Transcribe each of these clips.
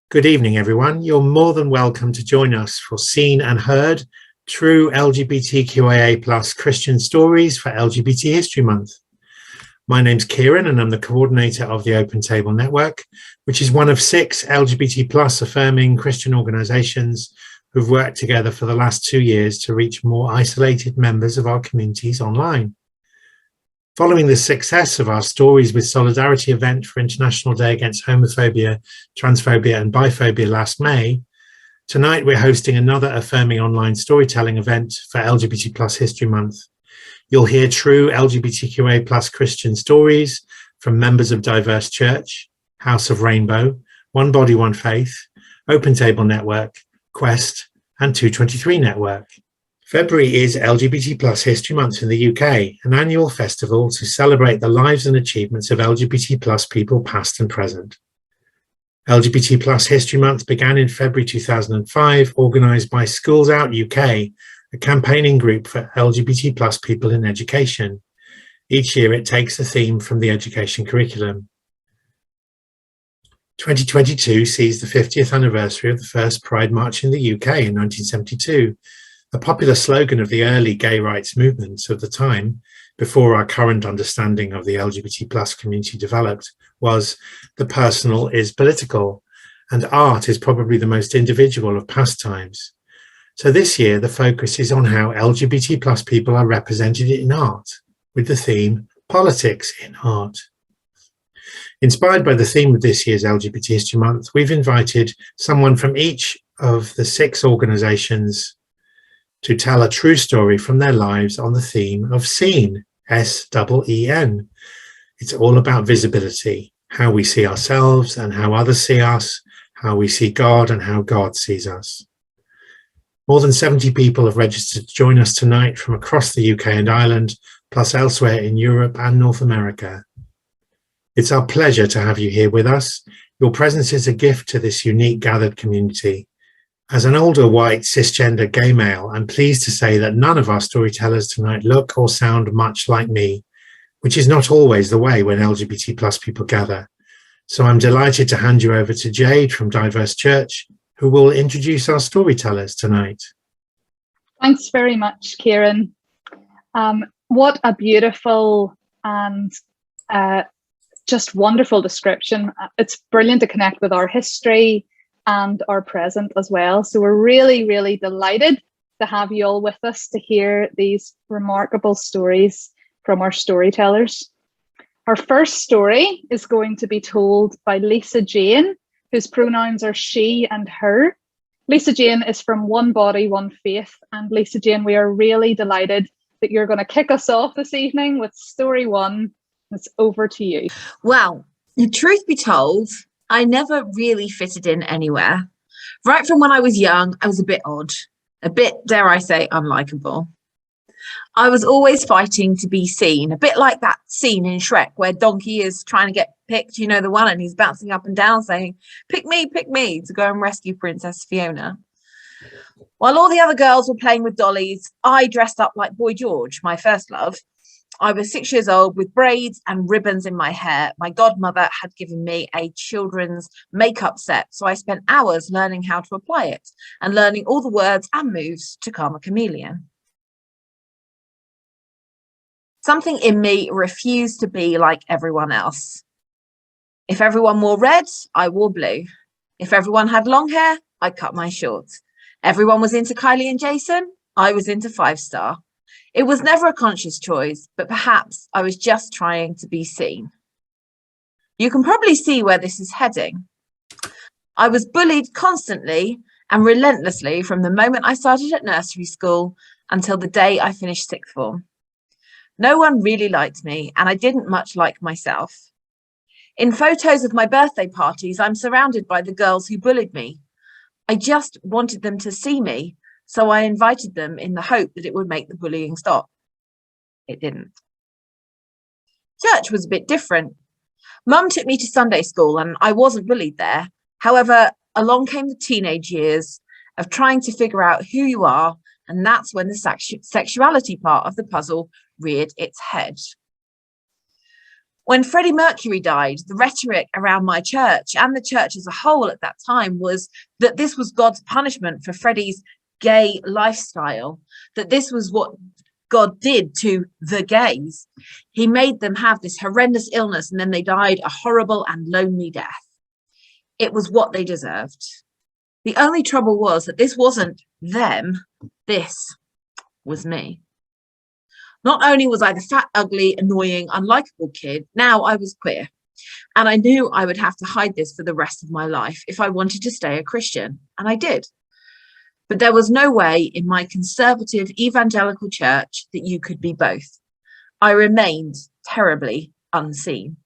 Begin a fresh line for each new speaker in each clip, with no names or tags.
Good evening, everyone. You're more than welcome to join us for Seen and Heard, True LGBTQIA+ Christian Stories for LGBT History Month. My name's Kieran, and I'm the coordinator of the Open Table Network, which is one of 6 LGBT+ affirming Christian organizations who've worked together for the last 2 years to reach more isolated members of our communities online. Following the success of our Stories with Solidarity event for International Day Against Homophobia, Transphobia and Biphobia last May, tonight we're hosting another affirming online storytelling event for LGBT+ History Month. You'll hear true LGBTQIA+ Christian stories from members of Diverse Church, House of Rainbow, OneBodyOneFaith, Open Table Network, Quest and 223 Network. February is LGBT+ History Month in the UK, an annual festival to celebrate the lives and achievements of LGBT+ people past and present. LGBT+ History Month began in February 2005, organised by Schools Out UK, a campaigning group for LGBT+ people in education. Each year it takes a theme from the education curriculum. 2022 sees the 50th anniversary of the first Pride March in the UK in 1972. A popular slogan of the early gay rights movements of the time, before our current understanding of the LGBT+ community developed, was "the personal is political," and art is probably the most individual of pastimes. So this year, the focus is on how LGBT+ people are represented in art, with the theme Politics in Art. Inspired by the theme of this year's LGBT History Month, we've invited someone from each of the 6 organisations to tell a true story from their lives on the theme of Seen, S-E-E-N. It's all about visibility, how we see ourselves and how others see us, how we see God and how God sees us. More than 70 people have registered to join us tonight from across the UK and Ireland, plus elsewhere in Europe and North America. It's our pleasure to have you here with us. Your presence is a gift to this unique gathered community. As an older white cisgender gay male, I'm pleased to say that none of our storytellers tonight look or sound much like me, which is not always the way when LGBT+ people gather. So I'm delighted to hand you over to Jade from Diverse Church, who will introduce our storytellers tonight.
Thanks very much, Kieran. What a beautiful and just wonderful description. It's brilliant to connect with our history and our present as well. So we're really, really delighted to have you all with us to hear these remarkable stories from our storytellers. Our first story is going to be told by Lisa-Jayne, whose pronouns are she and her. Lisa-Jayne is from OneBodyOneFaith, and Lisa-Jayne, we are really delighted that you're going to kick us off this evening with story 1. It's over to you.
Well, the truth be told, I never really fitted in anywhere. Right from when I was young, I was a bit odd, a bit, dare I say, unlikable. I was always fighting to be seen, a bit like that scene in Shrek where Donkey is trying to get picked, you know, the one, and he's bouncing up and down saying, pick me, to go and rescue Princess Fiona. While all the other girls were playing with dollies, I dressed up like Boy George, my first love. I was 6 years old with braids and ribbons in my hair. My godmother had given me a children's makeup set, so I spent hours learning how to apply it and learning all the words and moves to calm a chameleon. Something in me refused to be like everyone else. If everyone wore red, I wore blue. If everyone had long hair, I cut mine short. Everyone was into Kylie and Jason, I was into 5-star. It was never a conscious choice, but perhaps I was just trying to be seen. You can probably see where this is heading. I was bullied constantly and relentlessly from the moment I started at nursery school until the day I finished sixth form. No one really liked me, and I didn't much like myself. In photos of my birthday parties, I'm surrounded by the girls who bullied me. I just wanted them to see me, so I invited them in the hope that it would make the bullying stop. It didn't. Church was a bit different. Mum took me to Sunday school and I wasn't bullied there. However, along came the teenage years of trying to figure out who you are, and that's when the sexuality part of the puzzle reared its head. When Freddie Mercury died, the rhetoric around my church and the church as a whole at that time was that this was God's punishment for Freddie's gay lifestyle, that this was what God did to the gays. He made them have this horrendous illness and then they died a horrible and lonely death. It was what they deserved. The only trouble was that this wasn't them, this was me. Not only was I the fat, ugly, annoying, unlikable kid, now I was queer. And I knew I would have to hide this for the rest of my life if I wanted to stay a Christian, and I did. But there was no way in my conservative evangelical church that you could be both. I remained terribly unseen.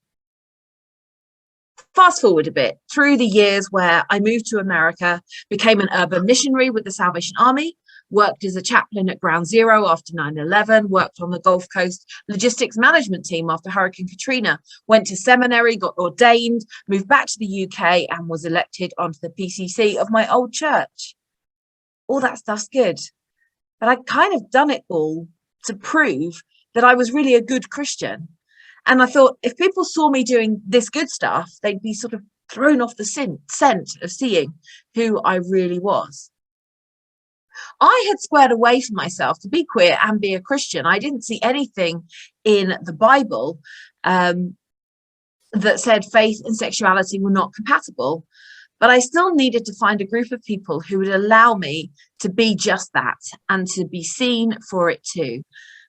Fast forward a bit through the years where I moved to America, became an urban missionary with the Salvation Army, worked as a chaplain at Ground Zero after 9/11, worked on the Gulf Coast logistics management team after Hurricane Katrina, went to seminary, got ordained, moved back to the UK and was elected onto the PCC of my old church. All that stuff's good, but I'd kind of done it all to prove that I was really a good Christian. And I thought if people saw me doing this good stuff, they'd be sort of thrown off the scent of seeing who I really was. I had squared away for myself to be queer and be a Christian. I didn't see anything in the Bible that said faith and sexuality were not compatible. But I still needed to find a group of people who would allow me to be just that and to be seen for it too.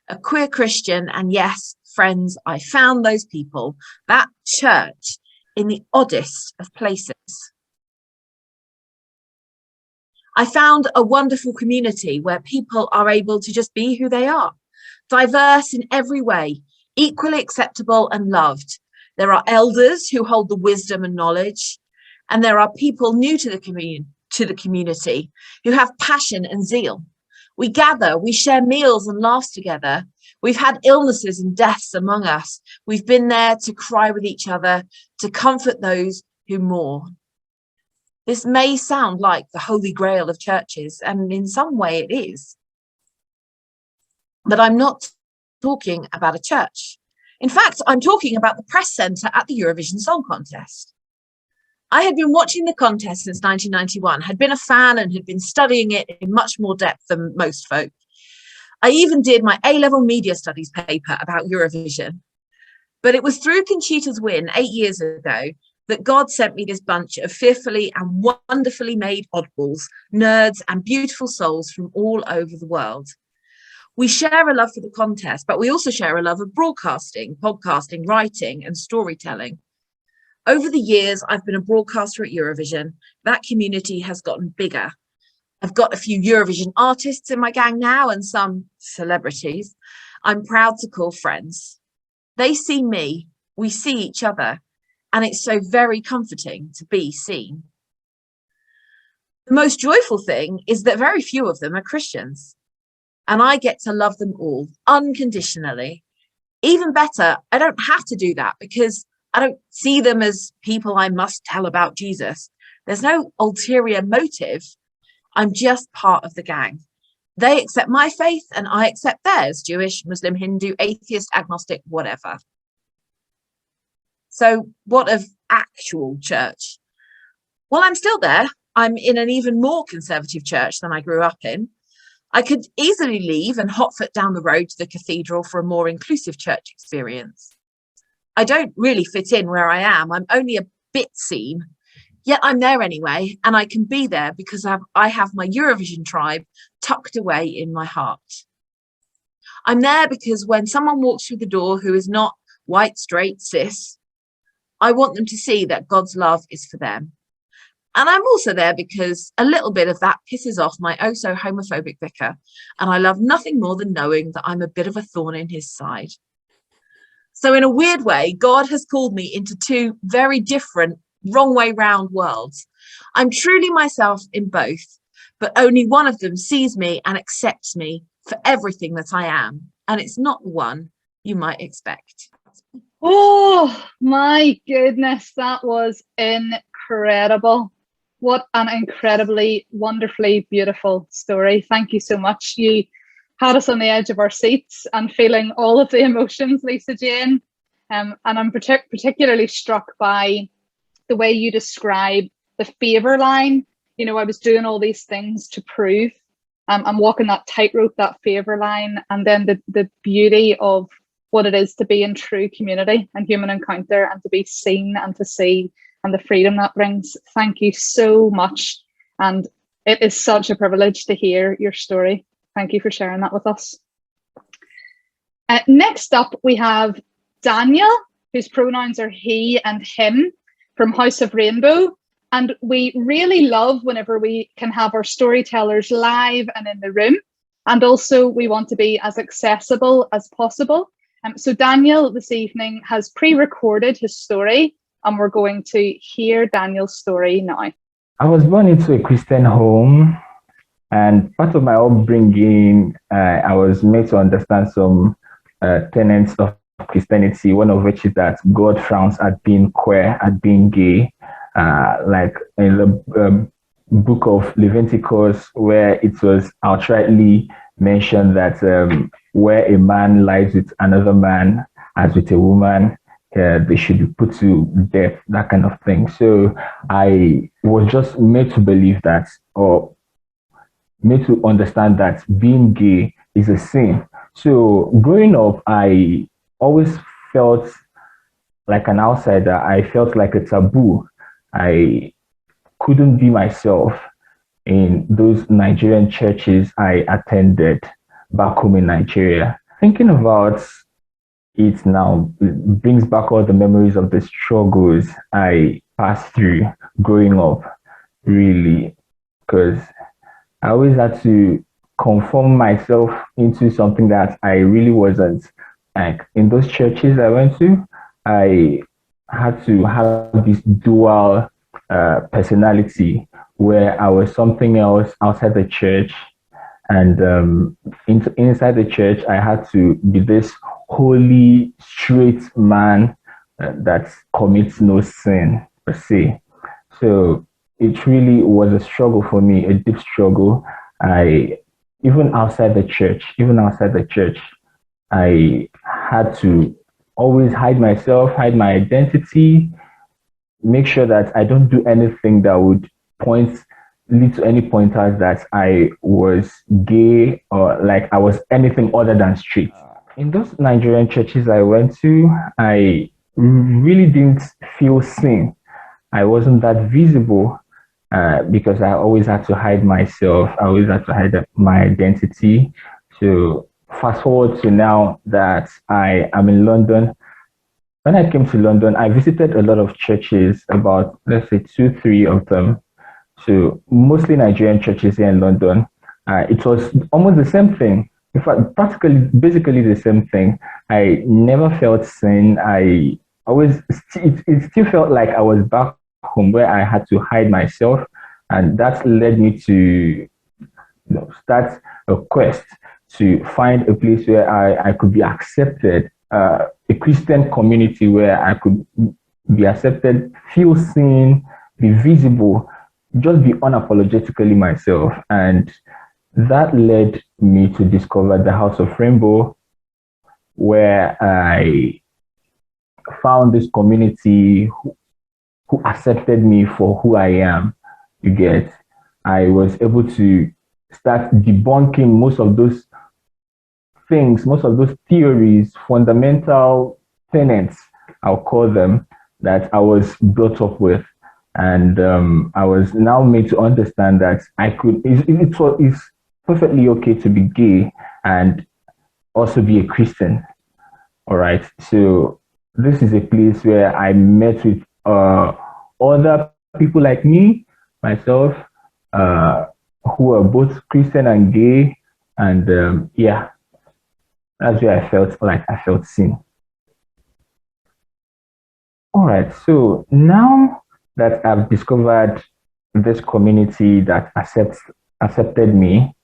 A queer Christian, and yes, friends, I found those people, that church, in the oddest of places. I found a wonderful community where people are able to just be who they are, diverse in every way, equally acceptable and loved. There are elders who hold the wisdom and knowledge, and there are people new to the community who have passion and zeal. We gather, we share meals and laughs together. We've had illnesses and deaths among us. We've been there to cry with each other, to comfort those who mourn. This may sound like the holy grail of churches, and in some way it is. But I'm not talking about a church. In fact, I'm talking about the press centre at the Eurovision Song Contest. I had been watching the contest since 1991, had been a fan and had been studying it in much more depth than most folk. I even did my A-level media studies paper about Eurovision. But it was through Conchita's win 8 years ago that God sent me this bunch of fearfully and wonderfully made oddballs, nerds and beautiful souls from all over the world. We share a love for the contest, but we also share a love of broadcasting, podcasting, writing and storytelling. Over the years, I've been a broadcaster at Eurovision. That community has gotten bigger. I've got a few Eurovision artists in my gang now and some celebrities I'm proud to call friends. They see me, we see each other, and it's so very comforting to be seen. The most joyful thing is that very few of them are Christians, and I get to love them all unconditionally. Even better, I don't have to do that because I don't see them as people I must tell about Jesus. There's no ulterior motive. I'm just part of the gang. They accept my faith and I accept theirs, Jewish, Muslim, Hindu, atheist, agnostic, whatever. So what of actual church? Well, I'm still there. I'm in an even more conservative church than I grew up in. I could easily leave and hotfoot down the road to the cathedral for a more inclusive church experience. I don't really fit in where I am. I'm only a bit seen, yet I'm there anyway, and I can be there because I have my Eurovision tribe tucked away in my heart. I'm there because when someone walks through the door who is not white, straight, cis, I want them to see that God's love is for them. And I'm also there because a little bit of that pisses off my oh so homophobic vicar. And I love nothing more than knowing that I'm a bit of a thorn in his side. So in a weird way, God has called me into two very different, wrong way round worlds. I'm truly myself in both, but only one of them sees me and accepts me for everything that I am. And it's not the one you might expect.
Oh my goodness, that was incredible. What an incredibly, wonderfully beautiful story. Thank you so much. You had us on the edge of our seats and feeling all of the emotions, Lisa-Jayne. And I'm particularly struck by the way you describe the favour line. You know, I was doing all these things to prove. I'm walking that tightrope, that favour line, and then the beauty of what it is to be in true community and human encounter and to be seen and to see, and the freedom that brings. Thank you so much. And it is such a privilege to hear your story. Thank you for sharing that with us. Next up, we have Daniel, whose pronouns are he and him, from House of Rainbow. And we really love whenever we can have our storytellers live and in the room. And also we want to be as accessible as possible. So Daniel this evening has pre-recorded his story, and we're going to hear Daniel's story now.
I was born into a Christian home, and part of my upbringing, I was made to understand some tenets of Christianity, one of which is that God frowns at being queer, at being gay, like in the book of Leviticus, where it was outrightly mentioned that where a man lies with another man as with a woman, they should be put to death, that kind of thing. So I was just made to believe that, or made to understand that being gay is a sin. So growing up, I always felt like an outsider. I felt like a taboo. I couldn't be myself in those Nigerian churches I attended back home in Nigeria. Thinking about it now, it brings back all the memories of the struggles I passed through growing up, really, because I always had to conform myself into something that I really wasn't. Like in those churches I went to, I had to have this dual personality where I was something else outside the church, and inside the church I had to be this holy, straight man that commits no sin per se. So it really was a struggle for me, a deep struggle. Even outside the church, I had to always hide myself, hide my identity, make sure that I don't do anything that would lead to any pointers that I was gay or like I was anything other than straight. In those Nigerian churches I went to, I really didn't feel seen. I wasn't that visible because I always had to hide myself. I always had to hide my identity. So fast forward to now that I am in London. When I came to London, I visited a lot of churches, about, let's say, 2-3 of them. So mostly Nigerian churches here in London. It was almost the same thing. In fact, basically the same thing. I never felt seen. It still felt like I was back home where I had to hide myself. And that led me to start a quest to find a place where I could be accepted, a Christian community where I could be accepted, feel seen, be visible, just be unapologetically myself. And that led me to discover the House of Rainbow, where I found this community who accepted me for who I am. You get, I was able to start debunking most of those things, most of those theories, fundamental tenets, I'll call them, that I was brought up with. And I was now made to understand that it's perfectly okay to be gay and also be a Christian. All right. So this is a place where I met with other people like me myself, who are both Christian and gay. And yeah, that's where I felt seen. All right, so now that I've discovered this community that accepted me,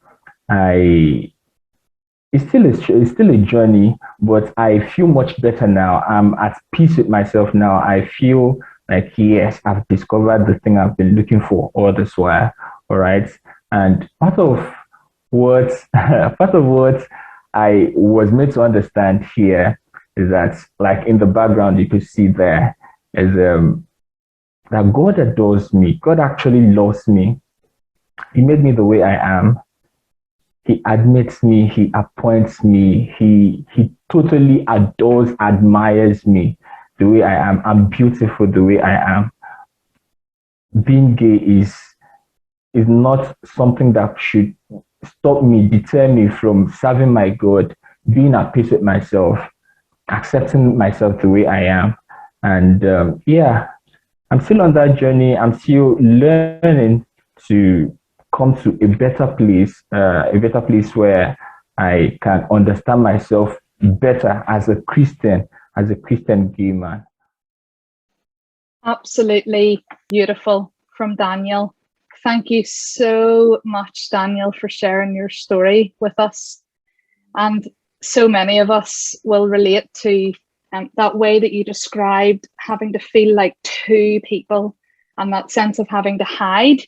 it's still a journey, but I feel much better now. I'm at peace with myself now. I feel like, yes, I've discovered the thing I've been looking for all this while. All right, and part of what I was made to understand here is that, like in the background, you could see there is that God adores me. God actually loves me. He made me the way I am. He admits me. He appoints me. He totally adores, admires me the way I am. I'm beautiful the way I am. Being gay is not something that should stop me, deter me from serving my God, being at peace with myself, accepting myself the way I am. And yeah, I'm still on that journey. I'm still learning to come to a better place where I can understand myself better as a Christian gay man.
Absolutely beautiful from Daniel. Thank you so much, Daniel, for sharing your story with us. And so many of us will relate to that way that you described, having to feel like two people, and that sense of having to hide,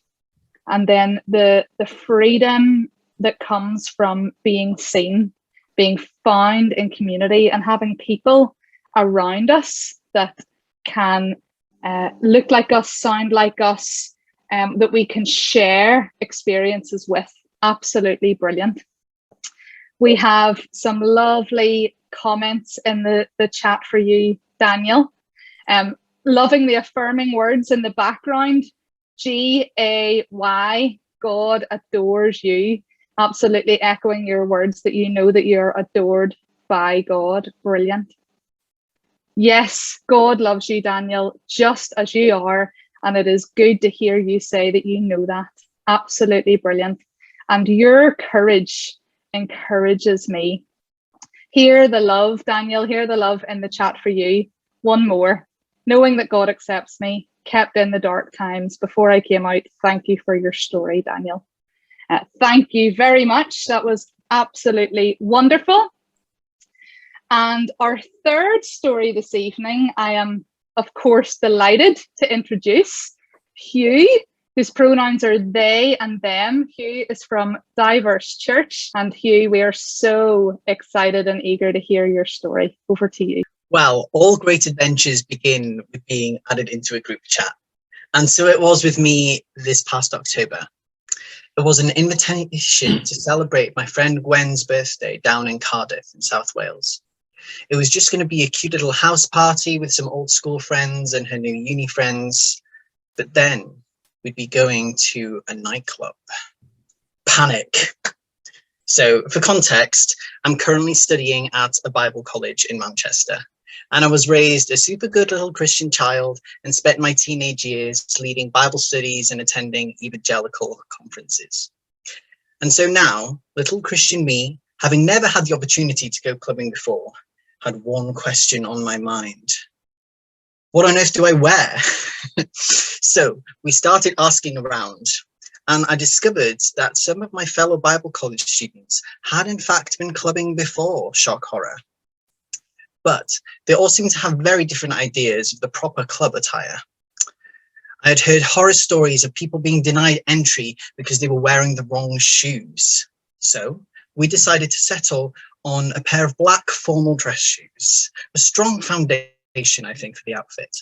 and then the freedom that comes from being seen, being found in community, and having people around us that can look like us, sound like us, that we can share experiences with. Absolutely brilliant. We have some lovely comments in the chat for you, Daniel. Loving the affirming words in the background. Gay, God adores you. Absolutely echoing your words that you know that you're adored by God. Brilliant. Yes, God loves you, Daniel, just as you are. And it is good to hear you say that you know that. Absolutely brilliant. And your courage encourages me. Hear the love, Daniel, hear the love in the chat for you. One more. Knowing that God accepts me, kept in the dark times before I came out. Thank you for your story, Daniel. Thank you very much. That was absolutely wonderful. And our third story this evening, I am, of course, delighted to introduce Hugh, whose pronouns are they and them. Hugh is from Diverse Church. And Hugh, we are so excited and eager to hear your story. Over to you.
Well, all great adventures begin with being added into a group chat. And so it was with me this past October. It was an invitation to celebrate my friend Gwen's birthday down in Cardiff in South Wales. It was just going to be a cute little house party with some old school friends and her new uni friends. But then we'd be going to a nightclub. Panic. So for context, I'm currently studying at a Bible college in Manchester. And I was raised a super good little Christian child and spent my teenage years leading Bible studies and attending evangelical conferences. And so now, little Christian me, having never had the opportunity to go clubbing before, had one question on my mind. What on earth do I wear? So we started asking around, and I discovered that some of my fellow Bible college students had in fact been clubbing before, shock horror. But they all seemed to have very different ideas of the proper club attire. I had heard horror stories of people being denied entry because they were wearing the wrong shoes. So we decided to settle on a pair of black formal dress shoes, a strong foundation, I think, for the outfit.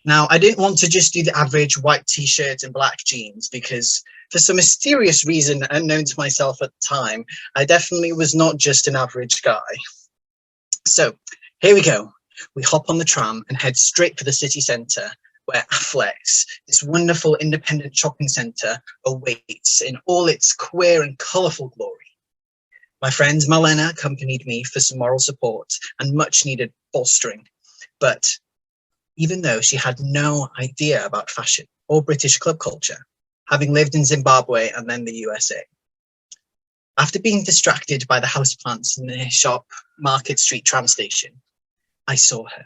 Now, I didn't want to just do the average white t-shirt and black jeans because for some mysterious reason unknown to myself at the time, I definitely was not just an average guy. So here we go. We hop on the tram and head straight for the city centre where Affleck's, this wonderful independent shopping centre, awaits in all its queer and colourful glory. My friend Malena accompanied me for some moral support and much needed bolstering. But even though she had no idea about fashion or British club culture, having lived in Zimbabwe and then the USA. After being distracted by the houseplants in the shop Market Street tram station, I saw her.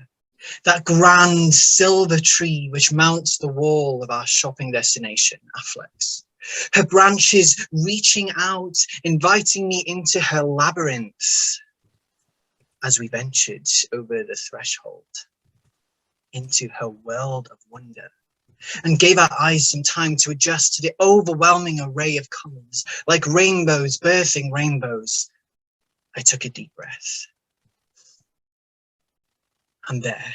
That grand silver tree which mounts the wall of our shopping destination, Affleck's. Her branches reaching out, inviting me into her labyrinth as we ventured over the threshold into her world of wonder, and gave our eyes some time to adjust to the overwhelming array of colours, like rainbows birthing rainbows. I took a deep breath. And there,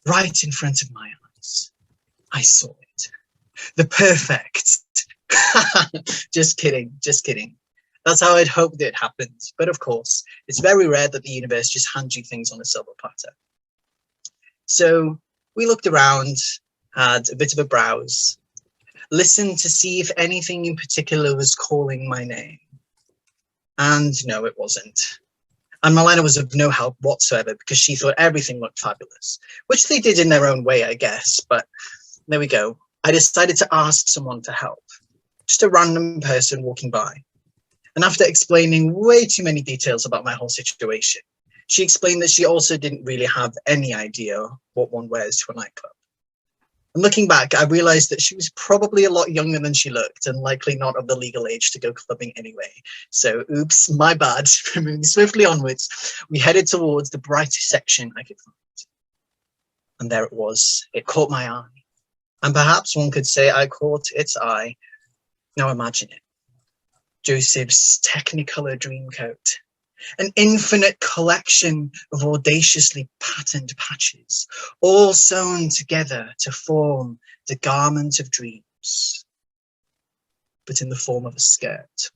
right in front of my eyes, I saw it. The perfect. Just kidding, just kidding. That's how I'd hoped it happened. But of course, it's very rare that the universe just hands you things on a silver platter. So we looked around, had a bit of a browse, listened to see if anything in particular was calling my name. And no, it wasn't. And Malena was of no help whatsoever because she thought everything looked fabulous, which they did in their own way, I guess. But there we go. I decided to ask someone to help, just a random person walking by. And after explaining way too many details about my whole situation, she explained that she also didn't really have any idea what one wears to a nightclub. And looking back, I realized that she was probably a lot younger than she looked and likely not of the legal age to go clubbing anyway. So oops, my bad. Moving swiftly onwards, we headed towards the brightest section I could find. And there it was. It caught my eye. And perhaps one could say I caught its eye. Now imagine it. Joseph's Technicolor dream coat. An infinite collection of audaciously patterned patches, all sewn together to form the garment of dreams, but in the form of a skirt.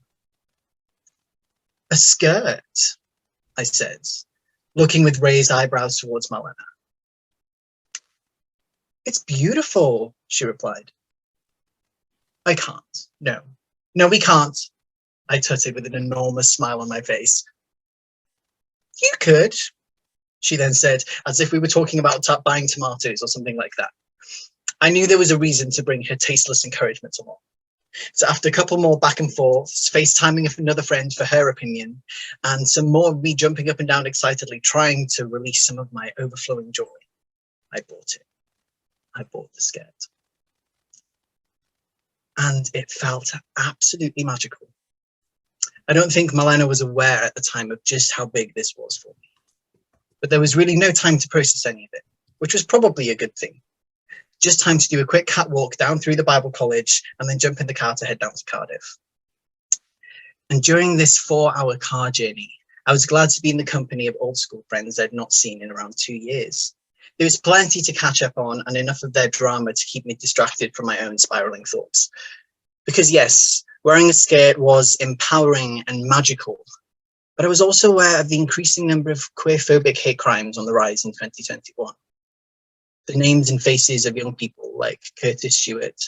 A skirt, I said, looking with raised eyebrows towards Malena. It's beautiful, she replied. I can't, no, we can't, I tutted with an enormous smile on my face. You could, she then said, as if we were talking about buying tomatoes or something like that. I knew there was a reason to bring her tasteless encouragement along. So after a couple more back and forths, FaceTiming another friend for her opinion, and some more of me jumping up and down excitedly, trying to release some of my overflowing joy, I bought it. I bought the skirt. And it felt absolutely magical. I don't think Malena was aware at the time of just how big this was for me. But there was really no time to process any of it, which was probably a good thing. Just time to do a quick catwalk down through the Bible college and then jump in the car to head down to Cardiff. And during this 4-hour car journey, I was glad to be in the company of old school friends I'd not seen in around 2 years. There was plenty to catch up on and enough of their drama to keep me distracted from my own spiraling thoughts. Because yes, wearing a skirt was empowering and magical, but I was also aware of the increasing number of queer-phobic hate crimes on the rise in 2021. The names and faces of young people like Curtis Stewart,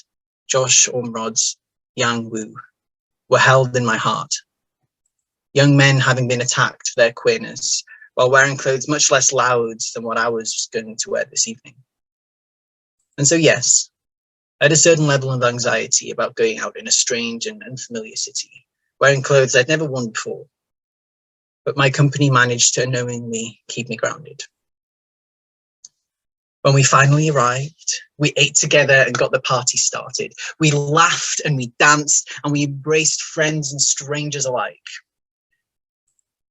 Josh Ormrod, Yang Wu were held in my heart. Young men having been attacked for their queerness while wearing clothes much less loud than what I was going to wear this evening. And so yes, I had a certain level of anxiety about going out in a strange and unfamiliar city, wearing clothes I'd never worn before. But my company managed to unknowingly keep me grounded. When we finally arrived, we ate together and got the party started. We laughed and we danced and we embraced friends and strangers alike.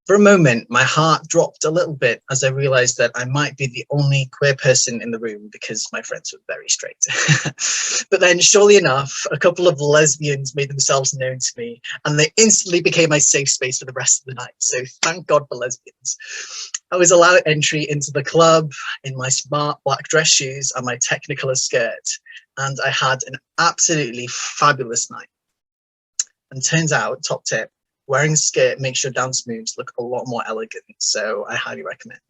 For a moment, my heart dropped a little bit as I realized that I might be the only queer person in the room because my friends were very straight. But then, surely enough, a couple of lesbians made themselves known to me and they instantly became my safe space for the rest of the night. So thank God for lesbians. I was allowed entry into the club in my smart black dress shoes and my Technicolor skirt. And I had an absolutely fabulous night. And turns out, top tip, wearing a skirt makes your dance moves look a lot more elegant, so I highly recommend.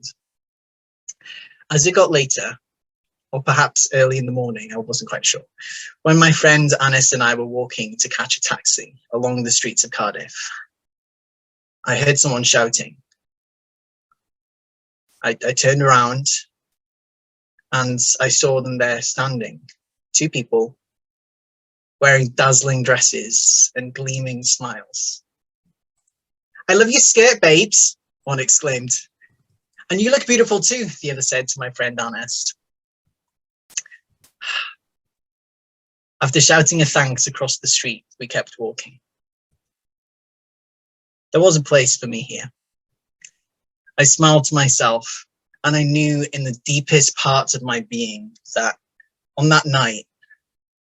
As it got later, or perhaps early in the morning, I wasn't quite sure, when my friend Anis and I were walking to catch a taxi along the streets of Cardiff, I heard someone shouting. I turned around and I saw them there standing, 2 people, wearing dazzling dresses and gleaming smiles. "I love your skirt, babes," one exclaimed. "And you look beautiful too," the other said to my friend Ernest. After shouting a thanks across the street, we kept walking. There was a place for me here. I smiled to myself, and I knew in the deepest parts of my being that on that night,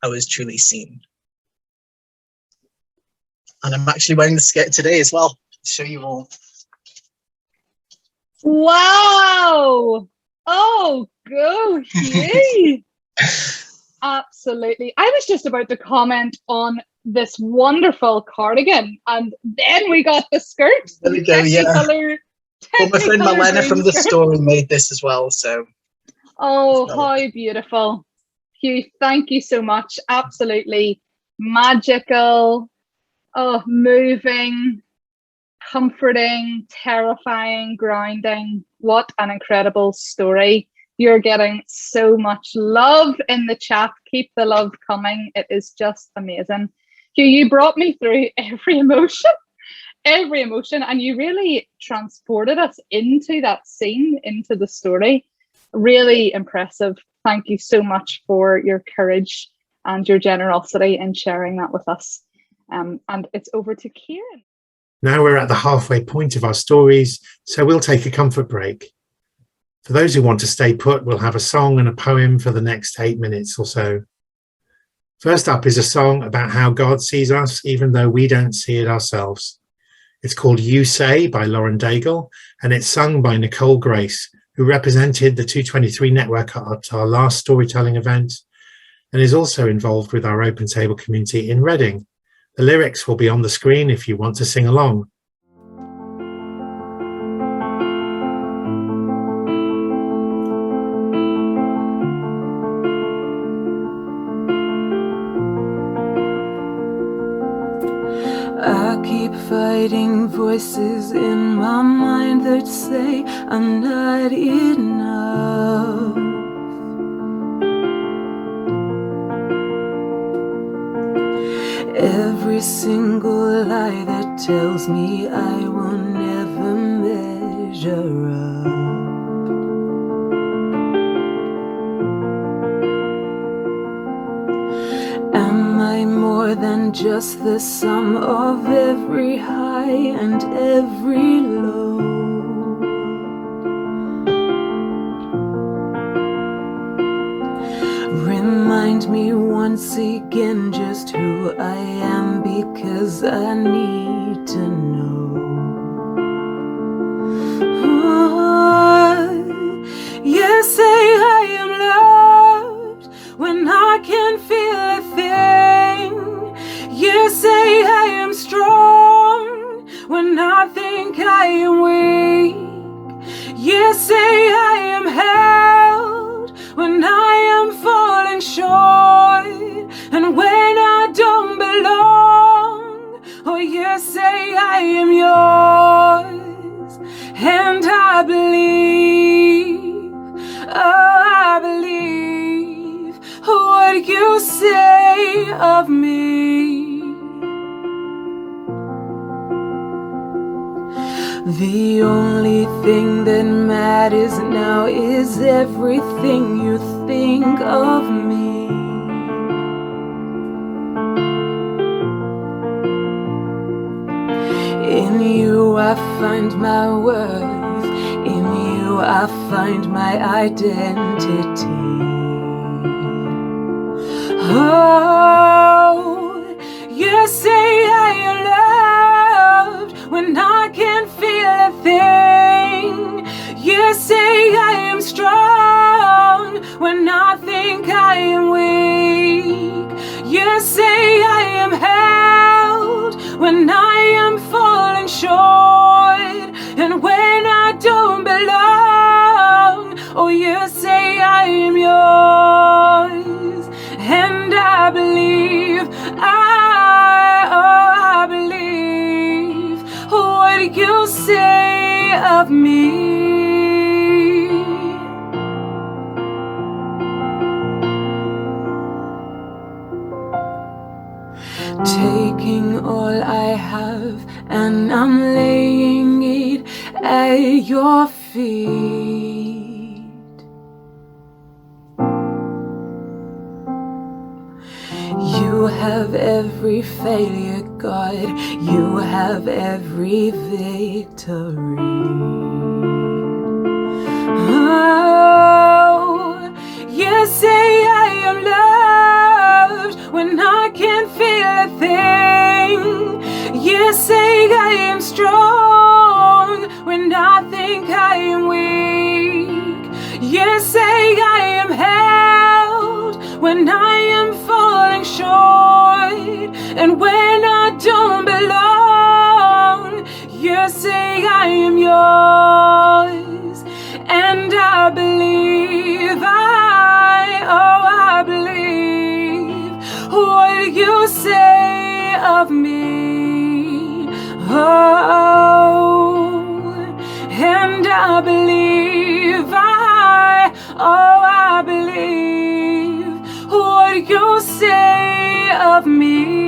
I was truly seen. And I'm actually wearing the skirt today as well, to show you all.
Wow! Oh, go you! Absolutely. I was just about to comment on this wonderful cardigan, and then we got the skirt.
There we go, yeah. Well, my friend Malena from the store made this as well, so.
Oh, how beautiful. Hugh, thank you so much. Absolutely magical. Oh, moving, comforting, terrifying, grounding. What an incredible story. You're getting so much love in the chat. Keep the love coming. It is just amazing. Hugh, you brought me through every emotion, and you really transported us into that scene, into the story. Really impressive. Thank you so much for your courage and your generosity in sharing that with us. And it's over to Kieran.
Now we're at the halfway point of our stories, so we'll take a comfort break. For those who want to stay put, we'll have a song and a poem for the next 8 minutes or so. First up is a song about how God sees us, even though we don't see it ourselves. It's called You Say by Lauren Daigle, and it's sung by Nichole Grace, who represented the 223 network at our last storytelling event, and is also involved with our Open Table community in Reading. The lyrics will be on the screen if you want to sing along.
I keep fighting voices in my mind that say I'm not enough. Every single lie that tells me I will never measure up. Am I more than just the sum of every high and every low? Remind me once again just who I am, because I need to know. You say I am loved when I can't feel a thing. You say I am strong when I think I am weak. You say I am held when I am falling short, and when I don't belong. Oh, you say I am yours, and I believe, oh, I believe what you say of me. The only thing that matters now is everything you think of me. In you I find my worth, in you I find my identity. Oh, you say I am loved when I can't feel a thing. You say I am strong when I think I am weak. You say I am held when I am falling short, and when I don't belong. Oh, you say I am yours, and I believe, I believe what you say of me. and I'm laying it at your feet. You have every failure, God. You have every victory. Oh, you say I am loved when I can't feel a thing. You say I am strong when I think I am weak. You say I am held when I am falling short, and when I don't belong, you say I am yours. And I believe, I believe what you say of me. Oh, and I believe, I believe what you say of me.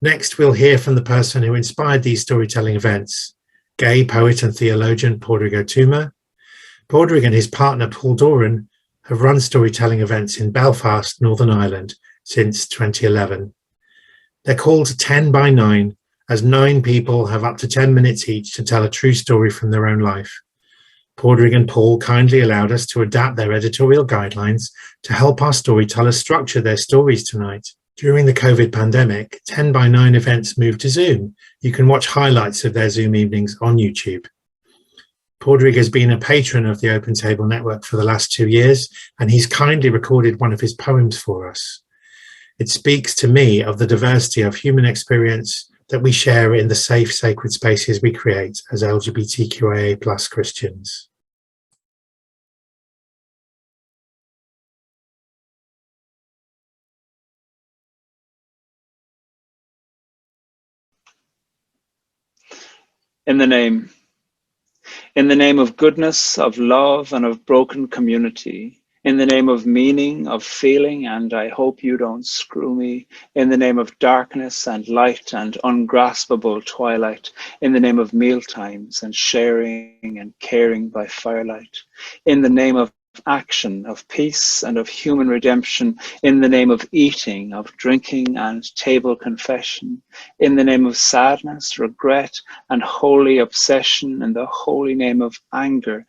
Next, we'll hear from the person who inspired these storytelling events, gay poet and theologian Pádraig Ó Tuama. Pádraig and his partner Paul Doran have run storytelling events in Belfast, Northern Ireland since 2011. They're called 10 by 9, as 9 people have up to 10 minutes each to tell a true story from their own life. Pádraig and Paul kindly allowed us to adapt their editorial guidelines to help our storytellers structure their stories tonight. During the COVID pandemic, 10 by 9 events moved to Zoom. You can watch highlights of their Zoom evenings on YouTube. Pádraig has been a patron of the Open Table Network for the last 2 years, and he's kindly recorded one of his poems for us. It speaks to me of the diversity of human experience that we share in the safe, sacred spaces we create as LGBTQIA+ Christians.
In the name of goodness, of love, and of broken community, in the name of meaning, of feeling, and I hope you don't screw me, in the name of darkness and light and ungraspable twilight, in the name of mealtimes and sharing and caring by firelight, in the name of action, of peace and of human redemption, in the name of eating, of drinking and table confession, in the name of sadness, regret and holy obsession, in the holy name of anger,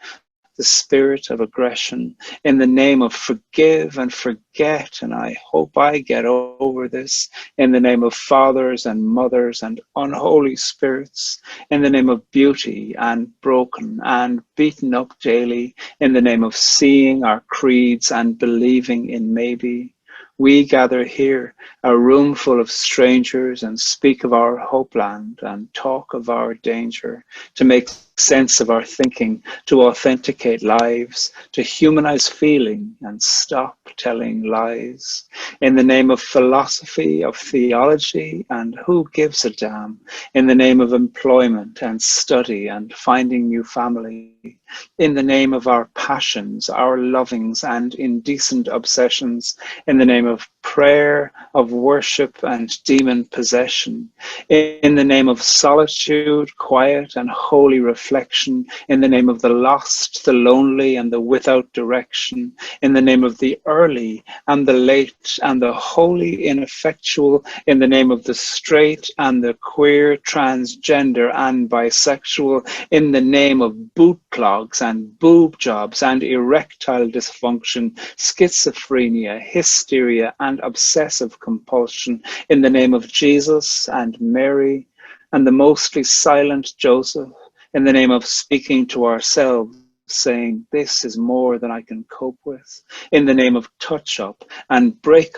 the spirit of aggression, in the name of forgive and forget, and I hope I get over this, in the name of fathers and mothers and unholy spirits, in the name of beauty and broken and beaten up daily, in the name of seeing our creeds and believing in maybe. We gather here, a room full of strangers, and speak of our hopeland and talk of our danger, to make sense of our thinking, to authenticate lives, to humanize feeling and stop telling lies. In the name of philosophy, of theology, and who gives a damn, in the name of employment and study and finding new family, in the name of our passions, our lovings and indecent obsessions, in the name of prayer, of worship and demon possession, in the name of solitude, quiet and holy reflection, in the name of the lost, the lonely and the without direction, in the name of the early and the late and the wholly ineffectual, in the name of the straight and the queer, transgender and bisexual, in the name of boot clogs and boob jobs and erectile dysfunction, schizophrenia, hysteria and obsessive compulsion, in the name of Jesus and Mary and the mostly silent Joseph, in the name of speaking to ourselves saying, this is more than I can cope with. In the name of touch up and break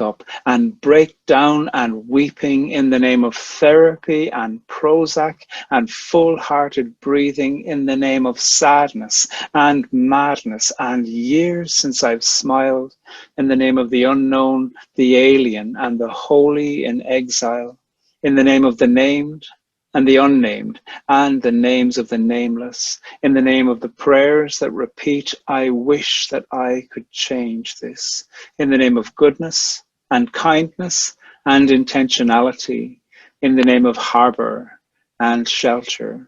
down and weeping, in the name of therapy and Prozac and full-hearted breathing, in the name of sadness and madness and years since I've smiled, in the name of the unknown, the alien and the holy in exile, in the name of the named and the unnamed, and the names of the nameless, in the name of the prayers that repeat, I wish that I could change this, in the name of goodness and kindness and intentionality, in the name of harbor and shelter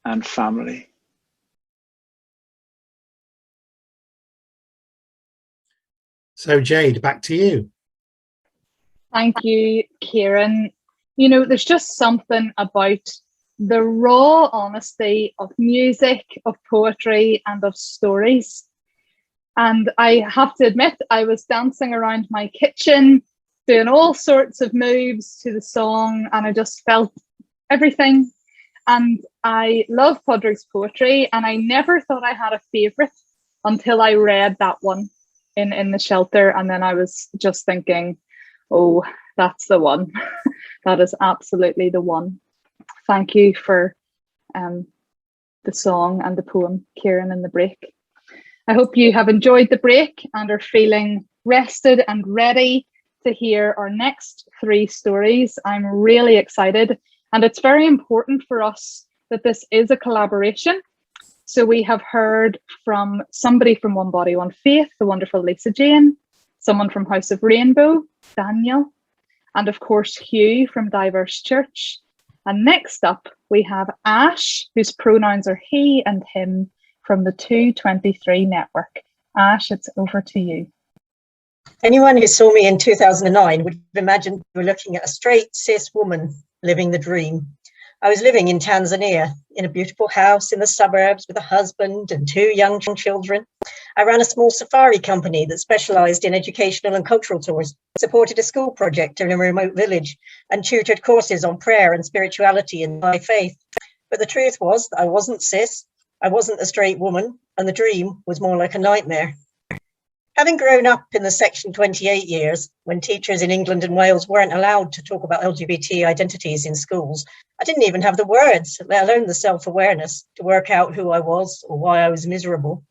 and family.
So Jade, back to you.
Thank you, Kieran. You know, there's just something about the raw honesty of music, of poetry, and of stories. And I have to admit, I was dancing around my kitchen, doing all sorts of moves to the song, and I just felt everything. And I love Pádraig's poetry, and I never thought I had a favourite until I read that one in the shelter. And then I was just thinking, oh, that's the one. That is absolutely the one. Thank you for the song and the poem, Kieran, in the break. I hope you have enjoyed the break and are feeling rested and ready to hear our next 3 stories. I'm really excited, and it's very important for us that this is a collaboration. So we have heard from somebody from OneBodyOneFaith, the wonderful Lisa-Jayne, someone from House of Rainbow, Daniel, and of course Hugh from Diverse Church. And next up we have Ash, whose pronouns are he and him, from the 223 network. Ash, it's over to you.
Anyone who saw me in 2009 would have imagined we were looking at a straight cis woman living the dream. I was living in Tanzania in a beautiful house in the suburbs with a husband and 2 young children. I ran a small safari company that specialised in educational and cultural tours, supported a school project in a remote village, and tutored courses on prayer and spirituality and my faith. But the truth was that I wasn't cis, I wasn't a straight woman, and the dream was more like a nightmare. Having grown up in the Section 28 years, when teachers in England and Wales weren't allowed to talk about LGBT identities in schools, I didn't even have the words, let alone the self-awareness, to work out who I was or why I was miserable.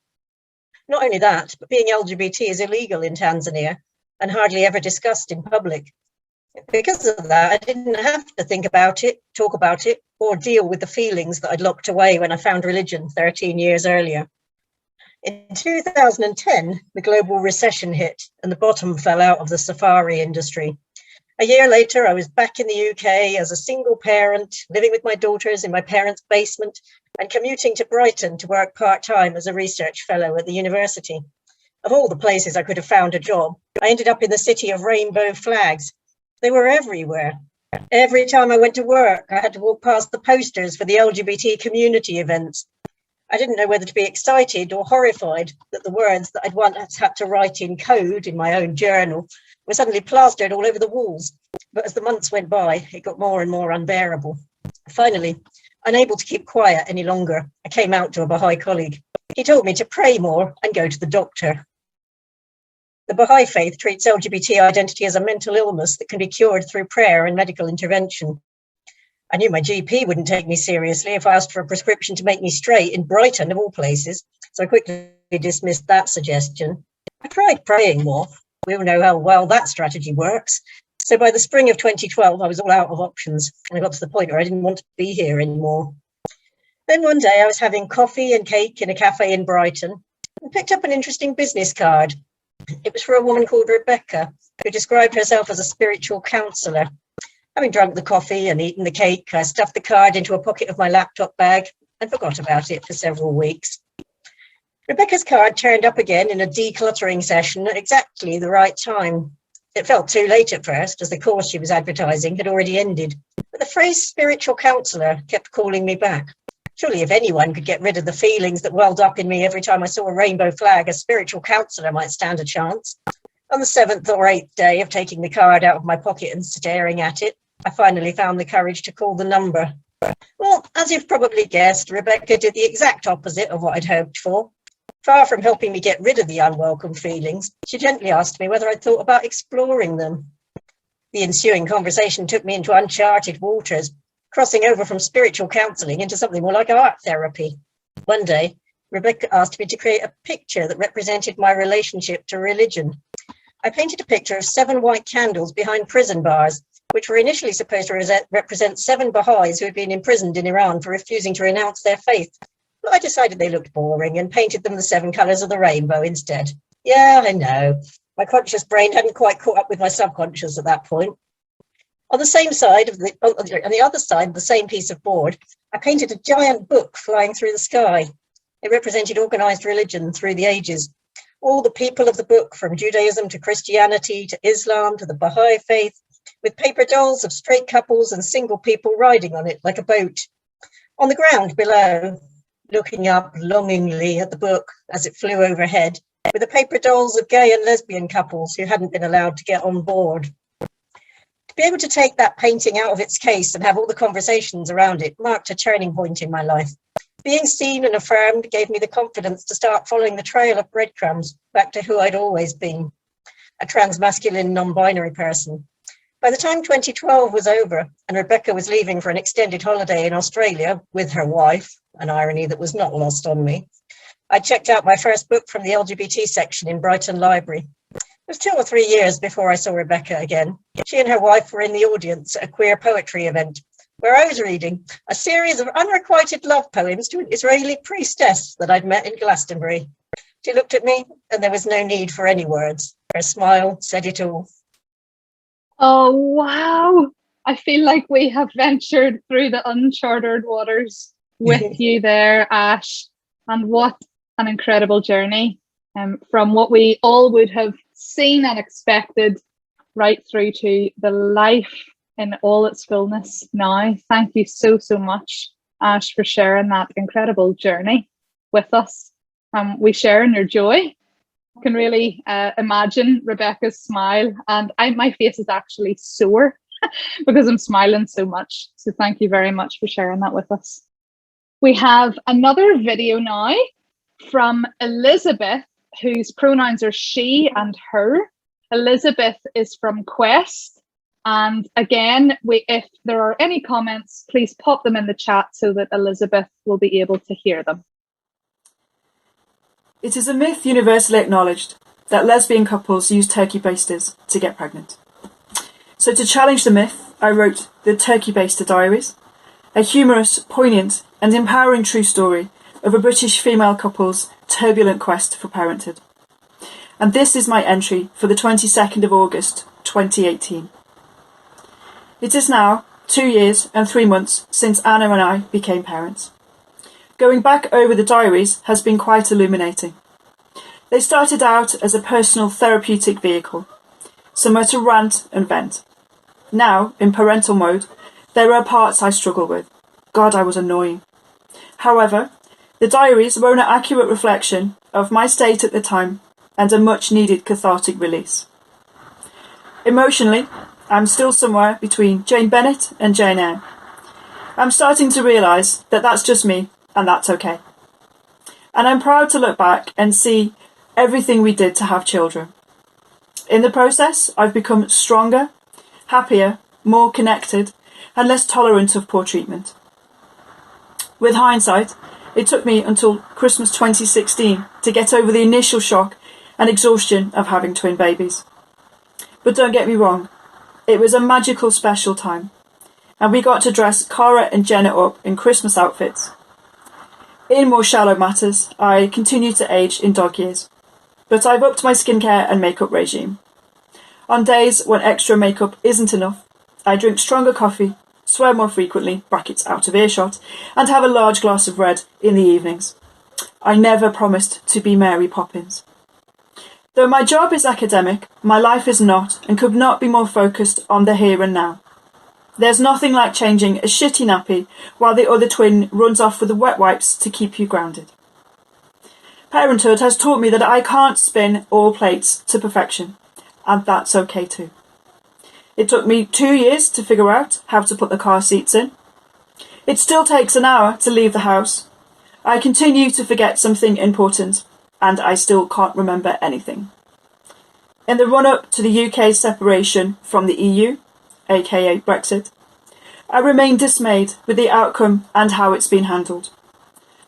Not only that, but being LGBT is illegal in Tanzania and hardly ever discussed in public. Because of that, I didn't have to think about it, talk about it, or deal with the feelings that I'd locked away when I found religion 13 years earlier. In 2010, the global recession hit and the bottom fell out of the safari industry. A year later, I was back in the UK as a single parent, living with my daughters in my parents' basement and commuting to Brighton to work part-time as a research fellow at the university. Of all the places I could have found a job, I ended up in the city of rainbow flags. They were everywhere. Every time I went to work, I had to walk past the posters for the LGBT community events. I didn't know whether to be excited or horrified that the words that I'd once had to write in code in my own journal were suddenly plastered all over the walls. But as the months went by, it got more and more unbearable. Finally, unable to keep quiet any longer, I came out to a Baha'i colleague. He told me to pray more and go to the doctor. The Baha'i faith treats LGBT identity as a mental illness that can be cured through prayer and medical intervention. I knew my GP wouldn't take me seriously if I asked for a prescription to make me straight in Brighton, of all places, so I quickly dismissed that suggestion. I tried praying more. We all know how well that strategy works. So by the spring of 2012, I was all out of options, and I got to the point where I didn't want to be here anymore. Then one day I was having coffee and cake in a cafe in Brighton and picked up an interesting business card. It was for a woman called Rebecca, who described herself as a spiritual counsellor. Having drunk the coffee and eaten the cake, I stuffed the card into a pocket of my laptop bag and forgot about it for several weeks. Rebecca's card turned up again in a decluttering session at exactly the right time. It felt too late at first, as the course she was advertising had already ended, but the phrase spiritual counsellor kept calling me back. Surely if anyone could get rid of the feelings that welled up in me every time I saw a rainbow flag, a spiritual counsellor might stand a chance. On the 7th or 8th day of taking the card out of my pocket and staring at it, I finally found the courage to call the number. Well, as you've probably guessed, Rebecca did the exact opposite of what I'd hoped for. Far from helping me get rid of the unwelcome feelings, she gently asked me whether I'd thought about exploring them. The ensuing conversation took me into uncharted waters, crossing over from spiritual counselling into something more like art therapy. One day, Rebecca asked me to create a picture that represented my relationship to religion. I painted a picture of 7 white candles behind prison bars, which were initially supposed to represent 7 Baha'is who had been imprisoned in Iran for refusing to renounce their faith. But I decided they looked boring and painted them the 7 colours of the rainbow instead. Yeah, I know. My conscious brain hadn't quite caught up with my subconscious at that point. On the same side on the other side of the same piece of board, I painted a giant book flying through the sky. It represented organised religion through the ages. All the people of the book, from Judaism to Christianity to Islam to the Baha'i faith, with paper dolls of straight couples and single people riding on it like a boat. On the ground below, looking up longingly at the book as it flew overhead, were the paper dolls of gay and lesbian couples who hadn't been allowed to get on board. To be able to take that painting out of its case and have all the conversations around it marked a turning point in my life. Being seen and affirmed gave me the confidence to start following the trail of breadcrumbs back to who I'd always been, a transmasculine, non-binary person. By the time 2012 was over and Rebecca was leaving for an extended holiday in Australia with her wife, an irony that was not lost on me, I checked out my first book from the LGBT section in Brighton Library. It was 2 or 3 years before I saw Rebecca again. She and her wife were in the audience at a queer poetry event where I was reading a series of unrequited love poems to an Israeli priestess that I'd met in Glastonbury. She looked at me and there was no need for any words. Her smile said it all.
Oh, wow. I feel like we have ventured through the uncharted waters with you there, Ash. And what an incredible journey from what we all would have seen and expected right through to the life in all its fullness now. Thank you so, so much, Ash, for sharing that incredible journey with us. We share in your joy. Can really imagine Rebecca's smile, and my face is actually sore because I'm smiling so much. So thank you very much for sharing that with us. We have another video now from Elizabeth, whose pronouns are she and her. Elizabeth is from Quest, and again, if there are any comments, please pop them in the chat so that Elizabeth will be able to hear them.
It is a myth universally acknowledged that lesbian couples use turkey basters to get pregnant. So to challenge the myth, I wrote the Turkey Baster Diaries, a humorous, poignant and empowering true story of a British female couple's turbulent quest for parenthood. And this is my entry for the 22nd of August 2018. It is now 2 years and 3 months since Anna and I became parents. Going back over the diaries has been quite illuminating. They started out as a personal therapeutic vehicle, somewhere to rant and vent. Now, in parental mode, there are parts I struggle with. God, I was annoying. However, the diaries were an accurate reflection of my state at the time and a much needed cathartic release. Emotionally, I'm still somewhere between Jane Bennett and Jane Eyre. I'm starting to realise that that's just me, and that's okay. And I'm proud to look back and see everything we did to have children. In the process, I've become stronger, happier, more connected, and less tolerant of poor treatment. With hindsight, it took me until Christmas 2016 to get over the initial shock and exhaustion of having twin babies. But don't get me wrong, it was a magical special time, and we got to dress Cara and Jenna up in Christmas outfits. In more shallow matters, I continue to age in dog years, but I've upped my skincare and makeup regime. On days when extra makeup isn't enough, I drink stronger coffee, swear more frequently, brackets out of earshot, and have a large glass of red in the evenings. I never promised to be Mary Poppins. Though my job is academic, my life is not and could not be more focused on the here and now. There's nothing like changing a shitty nappy while the other twin runs off with the wet wipes to keep you grounded. Parenthood has taught me that I can't spin all plates to perfection, and that's okay too. It took me 2 years to figure out how to put the car seats in. It still takes an hour to leave the house. I continue to forget something important, and I still can't remember anything. In the run-up to the UK's separation from the EU, aka Brexit, I remain dismayed with the outcome and how it's been handled.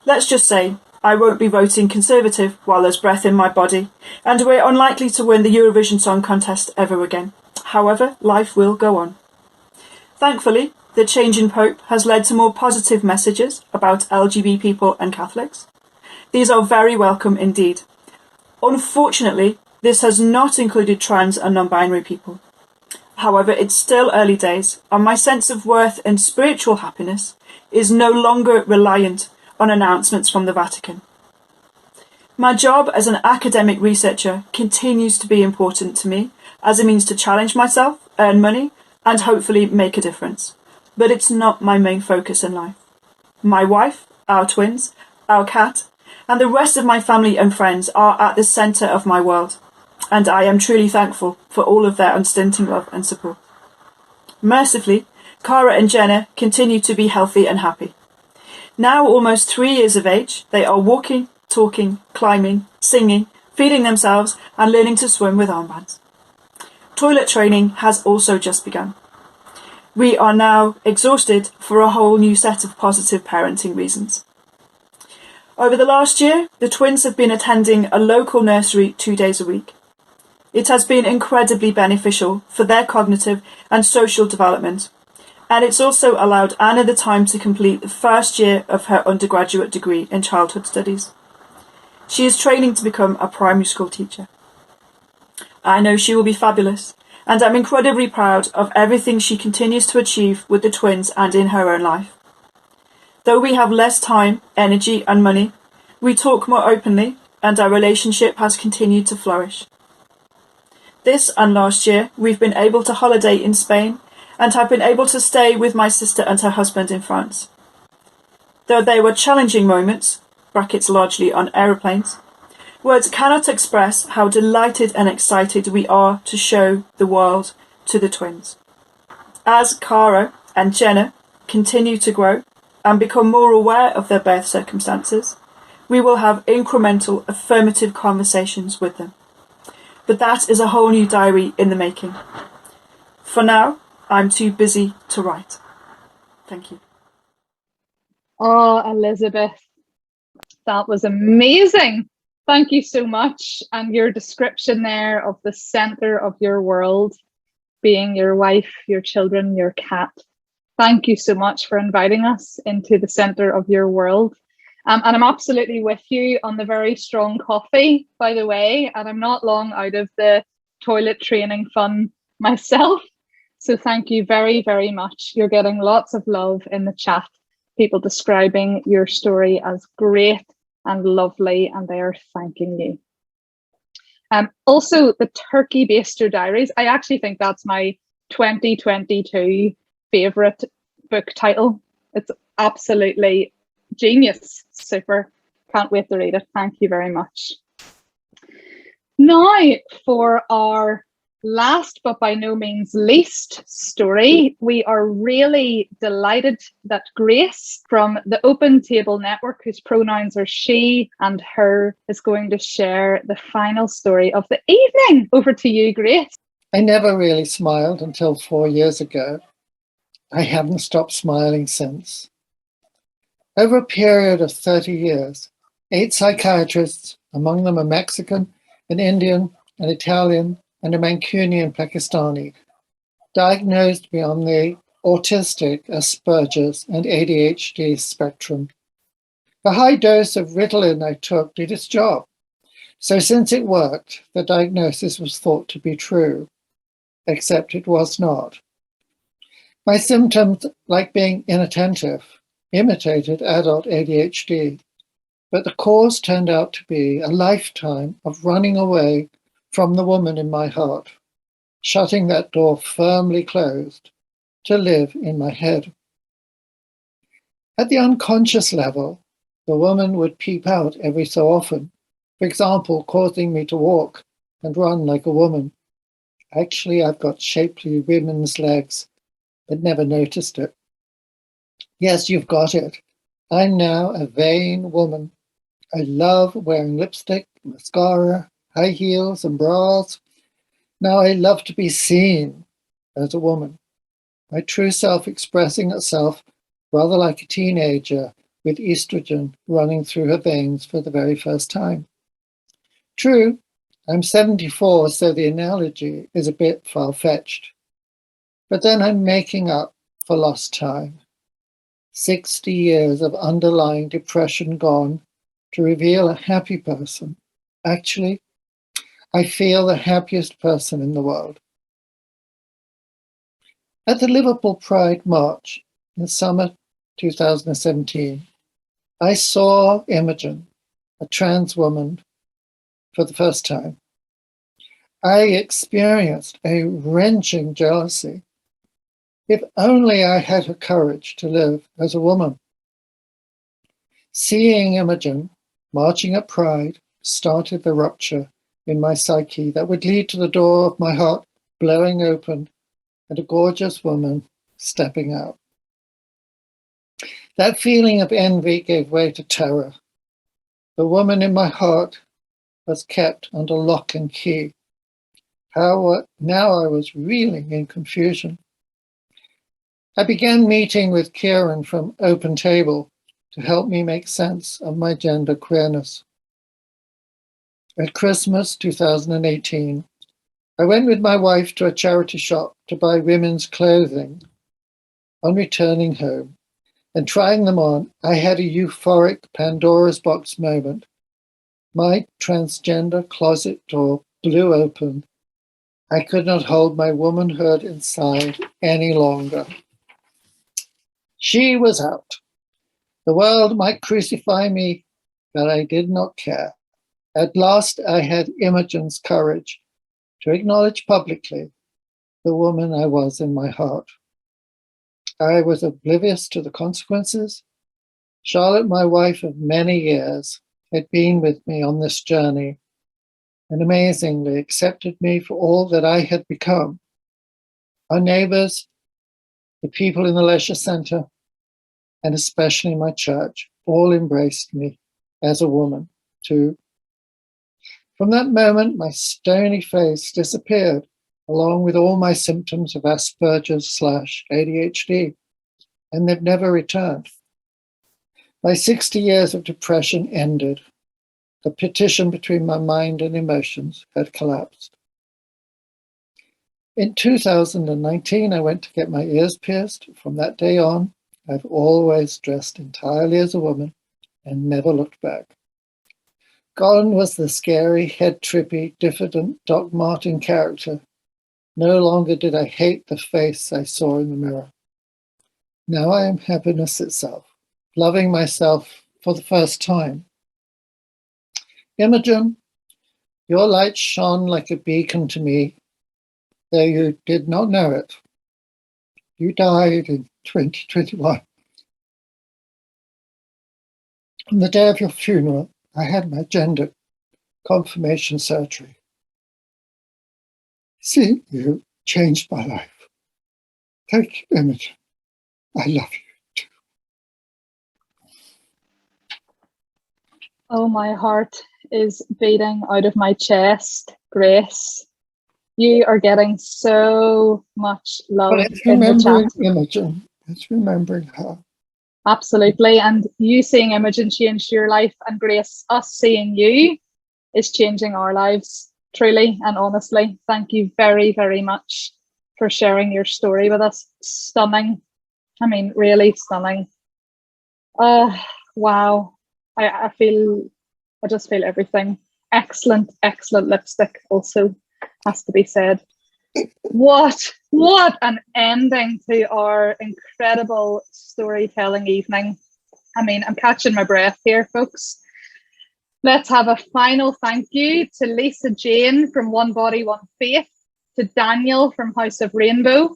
Let's just say I won't be voting Conservative while there's breath in my body, and we're unlikely to win the Eurovision Song Contest ever again. However, life will go on. Thankfully, the change in Pope has led to more positive messages about LGBT people and Catholics. These are very welcome indeed. Unfortunately, this has not included trans and non-binary people. However, it's still early days, and my sense of worth and spiritual happiness is no longer reliant on announcements from the Vatican. My job as an academic researcher continues to be important to me as a means to challenge myself, earn money, and hopefully make a difference. But it's not my main focus in life. My wife, our twins, our cat, and the rest of my family and friends are at the centre of my world, and I am truly thankful for all of their unstinting love and support. Mercifully, Cara and Jenna continue to be healthy and happy. Now almost 3 years of age, they are walking, talking, climbing, singing, feeding themselves, and learning to swim with armbands. Toilet training has also just begun. We are now exhausted for a whole new set of positive parenting reasons. Over the last year, the twins have been attending a local nursery 2 days a week. It has been incredibly beneficial for their cognitive and social development, and it's also allowed Anna the time to complete the first year of her undergraduate degree in childhood studies. She is training to become a primary school teacher. I know she will be fabulous, and I'm incredibly proud of everything she continues to achieve with the twins and in her own life. Though we have less time, energy and money, we talk more openly, and our relationship has continued to flourish. This and last year, we've been able to holiday in Spain and have been able to stay with my sister and her husband in France. Though they were challenging moments, brackets largely on aeroplanes, words cannot express how delighted and excited we are to show the world to the twins. As Cara and Jenna continue to grow and become more aware of their birth circumstances, we will have incremental affirmative conversations with them. But that is a whole new diary in the making. For now, I'm too busy to write. Thank you.
Oh, Elizabeth, that was amazing. Thank you so much. And your description there of the centre of your world being your wife, your children, your cat. Thank you so much for inviting us into the centre of your world. And I'm absolutely with you on the very strong coffee, by the way, and I'm not long out of the toilet training fun myself. So thank you very, very much. You're getting lots of love in the chat, people describing your story as great and lovely, and they are thanking you. Also, the Turkey Baster Diaries. I actually think that's my 2022 favourite book title. It's absolutely genius. Super. Can't wait to read it. Thank you very much. Now for our last but by no means least story, we are really delighted that Grace from the Open Table Network, whose pronouns are she and her, is going to share the final story of the evening. Over to you, Grace.
I never really smiled until 4 years ago. I haven't stopped smiling since. Over a period of 30 years, 8 psychiatrists, among them a Mexican, an Indian, an Italian, and a Mancunian Pakistani, diagnosed me on the autistic, Asperger's, and ADHD spectrum. The high dose of Ritalin I took did its job. So since it worked, the diagnosis was thought to be true, except it was not. My symptoms, like being inattentive, imitated adult ADHD, but the cause turned out to be a lifetime of running away from the woman in my heart, shutting that door firmly closed to live in my head. At the unconscious level, the woman would peep out every so often, for example, causing me to walk and run like a woman. Actually, I've got shapely women's legs, but never noticed it. Yes, you've got it. I'm now a vain woman. I love wearing lipstick mascara, high heels and bras. Now I love to be seen as a woman, my true self expressing itself rather like a teenager with estrogen running through her veins for the very first time. True, I'm 74, so the analogy is a bit far-fetched. But then I'm making up for lost time. 60 years of underlying depression gone to reveal a happy person. Actually, I feel the happiest person in the world. At the Liverpool Pride March in summer 2017, I saw Imogen, a trans woman, for the first time. I experienced a wrenching jealousy. If only I had the courage to live as a woman. Seeing Imogen marching at Pride started the rupture in my psyche that would lead to the door of my heart blowing open and a gorgeous woman stepping out. That feeling of envy gave way to terror. The woman in my heart was kept under lock and key. Now I was reeling in confusion. I began meeting with Kieran from Open Table to help me make sense of my gender queerness. At Christmas 2018, I went with my wife to a charity shop to buy women's clothing. On returning home and trying them on, I had a euphoric Pandora's box moment. My transgender closet door blew open. I could not hold my womanhood inside any longer. She was out. The world might crucify me, but I did not care. At last, I had Imogen's courage to acknowledge publicly the woman I was in my heart. I was oblivious to the consequences. Charlotte, my wife of many years, had been with me on this journey and amazingly accepted me for all that I had become. Our neighbors, the people in the leisure center, and especially my church, all embraced me as a woman too. From that moment, my stony face disappeared, along with all my symptoms of Asperger's/ADHD, and they've never returned. My 60 years of depression ended. The partition between my mind and emotions had collapsed. In 2019, I went to get my ears pierced. From that day on, I've always dressed entirely as a woman and never looked back. Gone was the scary, head-trippy, diffident Doc Martin character. No longer did I hate the face I saw in the mirror. Now I am happiness itself, loving myself for the first time. Imogen, your light shone like a beacon to me, though you did not know it. You died in 2021. On the day of your funeral, I had my gender confirmation surgery. Seeing you changed my life. Thank you, Imogen. I love you too.
Oh, my heart is beating out of my chest, Grace. You are getting so much love
But it's
in the
remembering
chat.
Imogen. It's remembering her.
Absolutely. And you seeing Imogen change your life, and Grace, us seeing you is changing our lives, truly and honestly. Thank you very, very much for sharing your story with us. Stunning. I mean, really stunning. Wow. I just feel everything. Excellent, excellent lipstick also has to be said. What an ending to our incredible storytelling evening. I mean, I'm catching my breath here, folks. Let's have a final thank you to Lisa-Jayne from OneBodyOneFaith, to Daniel from House of Rainbow,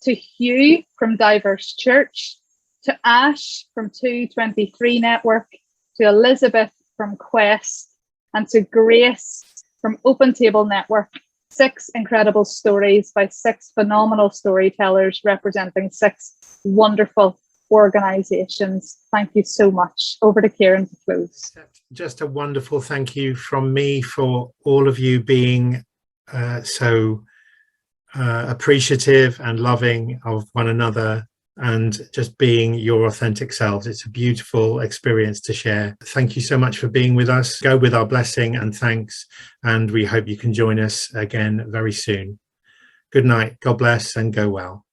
to Hugh from Diverse Church, to Ash from 223 Network, to Elizabeth from Quest, and to Grace from Open Table Network. 6 incredible stories by 6 phenomenal storytellers representing 6 wonderful organisations. Thank you so much. Over to Kieran to close.
Just a wonderful thank you from me for all of you being so appreciative and loving of one another, and just being your authentic selves. It's a beautiful experience to share. Thank you so much for being with us. Go with our blessing and thanks, and we hope you can join us again very soon. Good night. God bless and go well.